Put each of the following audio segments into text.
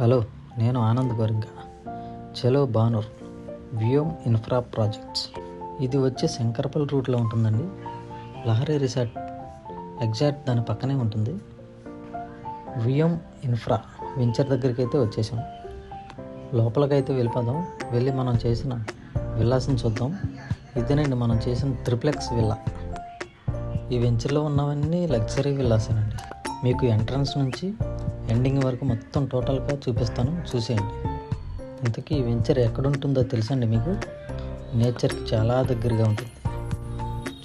Hello, నేను ఆనంద్ గోరింక. చలో బానూర్ వ్యోమ్ ఇన్ఫ్రా ప్రాజెక్ట్స్. ఇది వచ్చి శంకరపల్లి రూట్లో ఉంటుందండి. లహరి రిసార్ట్ ఎగ్జాక్ట్ దాని పక్కనే ఉంటుంది. వ్యోమ్ ఇన్ఫ్రా వెంచర్ దగ్గరికి అయితే వచ్చేసాం. లోపలికైతే వెళ్ళిపోదాం. వెళ్ళి మనం చేసిన విల్లాస్ని చూద్దాం. ఇదేనండి మనం చేసిన త్రిప్లెక్స్ విల్లా. ఈ వెంచర్లో ఉన్నవన్నీ లగ్జరీ విల్లాసేనండి. మీకు ఎంట్రన్స్ నుంచి ఎండింగ్ వరకు మొత్తం టోటల్గా చూపిస్తాను, చూసేయండి. ఇంతకీ ఈ వెంచర్ ఎక్కడుంటుందో తెలుసండి మీకు? నేచర్కి చాలా దగ్గరగా ఉంటుంది.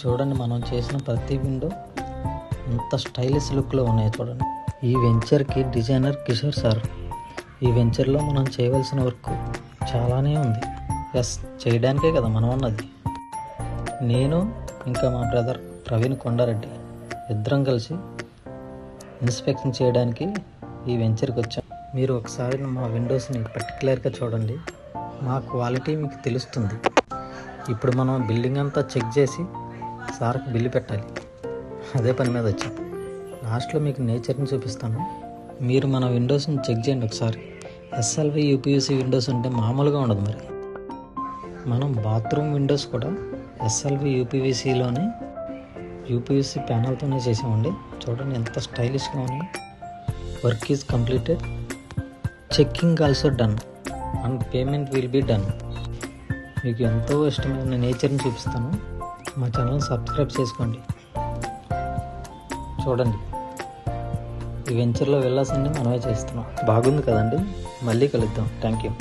చూడండి, మనం చేసిన ప్రతి విండో ఎంత స్టైలిష్ లుక్లో ఉన్నాయో చూడండి. ఈ వెంచర్కి డిజైనర్ కిషోర్ సార్. ఈ వెంచర్లో మనం చేయవలసిన వర్క్ చాలానే ఉంది. చేయడానికే కదా మనం ఉన్నది. నేను ఇంకా మా బ్రదర్ ప్రవీణ్ కొండారెడ్డి ఇద్దరం కలిసి ఇన్స్పెక్షన్ చేయడానికి ఈ వెంచర్కి వచ్చాం. మీరు ఒకసారి మా విండోస్ని పర్టికులర్గా చూడండి. మా క్వాలిటీ మీకు తెలుస్తుంది. ఇప్పుడు మనం బిల్డింగ్ అంతా చెక్ చేసి సార్కి బిల్లు పెట్టాలి. అదే పని మీద వచ్చాం. లాస్ట్లో మీకు నేచర్ని చూపిస్తాను. మీరు మన విండోస్ని చెక్ చేయండి ఒకసారి. ఎస్ఎల్వి యూపీవీసీ విండోస్ అంటే మామూలుగా ఉండదు. మరి మనం బాత్రూమ్ విండోస్ కూడా ఎస్ఎల్వి యూపీవీసీలోనే యూపీవీసీ ప్యానల్తోనే చేసామండి. చూడండి ఎంత స్టైలిష్గా ఉంది. Work is completed, checking also done and payment will be done. మీకు ఎంతో ఇష్టమైన నేచర్ని చూపిస్తాను. మా ఛానల్ సబ్స్క్రైబ్ చేసుకోండి. చూడండి, ఈ వెంచర్లో వెళ్ళాల్సింది మనమే చేస్తున్నాం. బాగుంది కదండి. మళ్ళీ కలుద్దాం. Thank you.